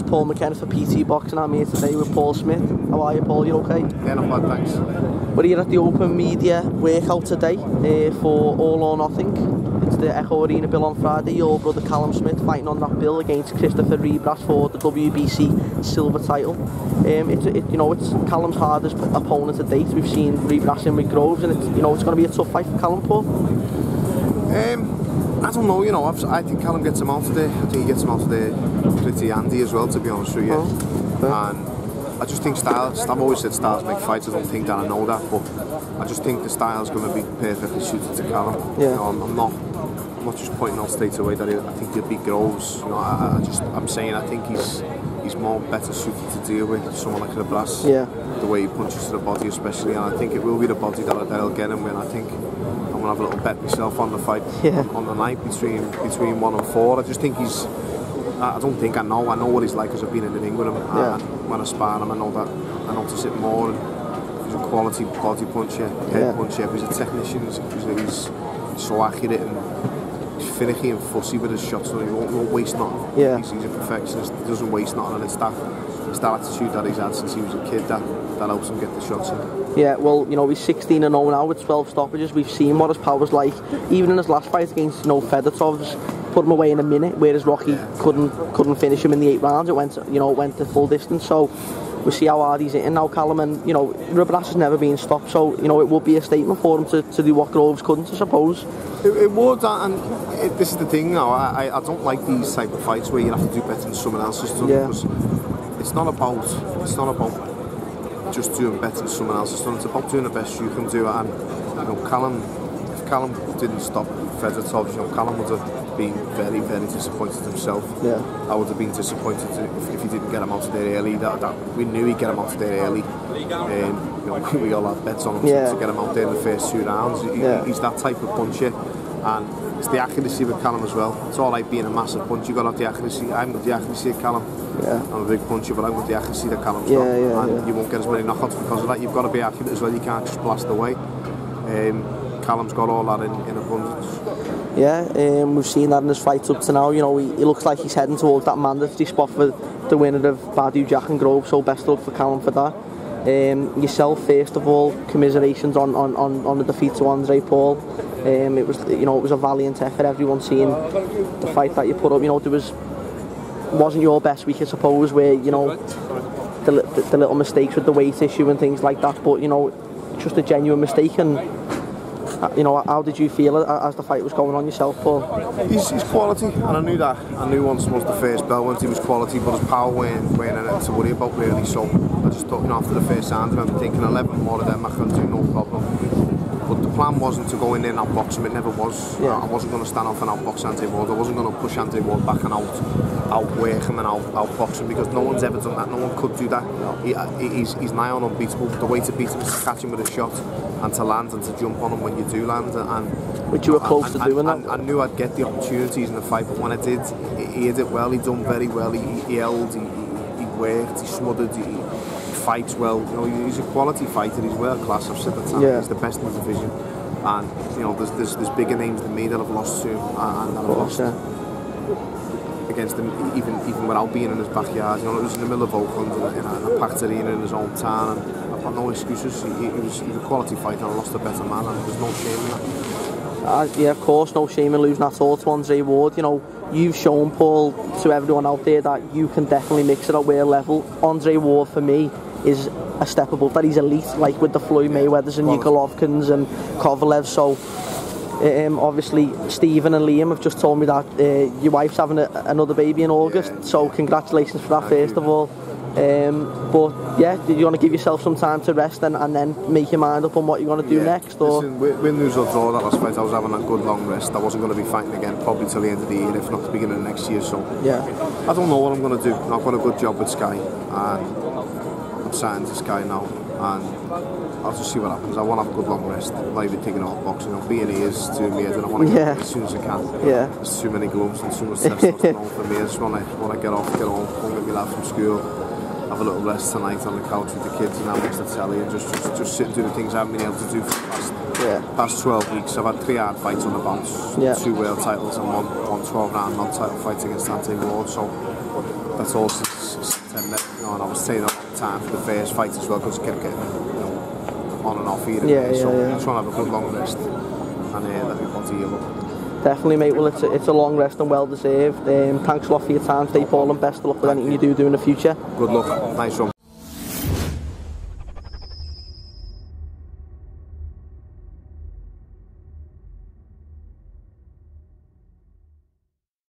Paul McKenna for PT Boxing. I'm here today with Paul Smith. How are you, Paul? You okay? Yeah, not bad, thanks. We're here at the Open Media workout today for All or Nothing. It's the Echo Arena bill on Friday. Your brother Callum Smith fighting on that bill against Christopher Rebras for the WBC silver title. It's Callum's hardest opponent to date. We've seen Rebras in with Groves, and it's going to be a tough fight for Callum, Paul. I don't know, I think Callum gets him out today. I think he gets him out today pretty handy as well, to be honest with you. And I just think styles, I've always said styles make fights. I don't think that I know that, but I just think the style's going to be perfectly suited to Callum. Yeah. I'm not just pointing out straight away that I think he'll beat Groves. I'm saying I think he's more better suited to deal with someone like Rebras. Yeah. The way he punches to the body especially, and I think it will be the body that'll get him. And I think I'm gonna have a little bet myself on the fight on the night between 1 and 4. I just think I know what he's like, because I've been in the ring with him. And when I spar him, I notice it more. And he's a quality body puncher, head puncher. He's a technician. He's so accurate and he's finicky and fussy with his shots. So he won't waste nothing. Yeah. He's a perfectionist. He doesn't waste nothing, and it's that attitude that he's had since he was a kid that helps him get the shots in. Yeah, well, he's 16-0 now with 12 stoppages. We've seen what his power's like. Even in his last fight against Fedotov's, put him away in a minute, whereas Rocky couldn't finish him in the 8 rounds. It went to full distance. So we'll see how hard he's hitting now, Callum. And Rebras has never been stopped, so it would be a statement for him to do what Groves couldn't, I suppose. It would, and this is the thing now. I don't like these type of fights where you have to do better than someone else has done, because it's not about just doing better than someone else has done. It's about doing the best you can do. And if Callum didn't stop Fedotov, Callum would have been very, very disappointed himself. Yeah. I would have been disappointed if he didn't get him out of there early. We knew he'd get him out of there early. We all had bets on him to get him out there in the first 2 rounds. He's that type of puncher, and it's the accuracy with Callum as well. It's all right being a massive puncher. You got to have the accuracy. I haven't got the accuracy of Callum. Yeah. I'm a big puncher, but I've got the accuracy that Callum's got. And you won't get as many knockouts because of that. You've got to be accurate as well. You can't just blast away. Callum's got all that in abundance. Yeah, we've seen that in his fights up to now. He looks like he's heading towards that mandatory spot for the winner of Badu, Jack and Grove. So best of luck for Callum for that. Yourself, first of all, commiserations on the defeat to Andre Paul. It was a valiant effort. Everyone seeing the fight that you put up. Wasn't your best week, I suppose, where the little mistakes with the weight issue and things like that. But just a genuine mistake. And how did you feel as the fight was going on yourself, Paul? He's quality, and I knew that. I knew once the first bell went, he was quality, but his power weren't in it to worry about really. So I just thought, after the first round, I remember thinking 11 more of them I can do, no problem. But the plan wasn't to go in there and outbox him. It never was. I wasn't going to stand off and outbox Andre Ward. I wasn't going to push Andre Ward back and outwork him and outbox him, because no one's ever done that. No one could do that. He's nigh on unbeatable. The way to beat him is to catch him with a shot and to land and to jump on him when you do land. Which you were close to doing that. I knew I'd get the opportunities in the fight, but when I did, he did it well. He done very well. He held, he worked, he smothered, he fights well. He's a quality fighter. He's world class. I've said that time. He's the best in the division. And there's bigger names than me that have lost to him, and that have lost against him, even without being in his backyard. It was in the middle of Oakland, in a packed arena in his own town, and I've got no excuses. He was a quality fighter, and I lost a better man, and there's no shame in that. Yeah, of course, no shame in losing at all to Andre Ward. You've shown, Paul, to everyone out there that you can definitely mix it at weight level. Andre Ward, for me, is a step above that. He's elite, like with the Floyd Mayweathers and Golovkins and Kovalev. So obviously Stephen and Liam have just told me that your wife's having another baby in August, so congratulations for that. First of all. But yeah, did you want to give yourself some time to rest and then make your mind up on what you're going to do next? Or listen, win, lose or draw that last fight, I was having a good long rest. I wasn't going to be fighting again probably till the end of the year, if not the beginning of next year. So I don't know what I'm going to do. I've got a good job with Sky, and I'm signed to Sky now, and I'll just see what happens. I want to have a good long rest. I might be taking off boxing. Being here is doing me, and I want to get as soon as I can. There's too many gloves and too much testosterone for me. I just want to get home, go get my lad from school, have a little rest tonight on the couch with the kids and have watch the telly and just sit and do the things I haven't been able to do for the past 12 weeks. I've had 3 hard fights on the bounce, 2 world titles and one 12-round non-title fight against Dante Ward, so that's all since September. You know, and I was training a long time for the first fight as well because I kept getting on and off here and there, so I just want to have a good long rest and let my body heal up. Definitely, mate. Well, it's a long rest and well deserved. Thanks a lot for your time today, Paul, and best of luck with anything you do in the future. Good luck. Nice one.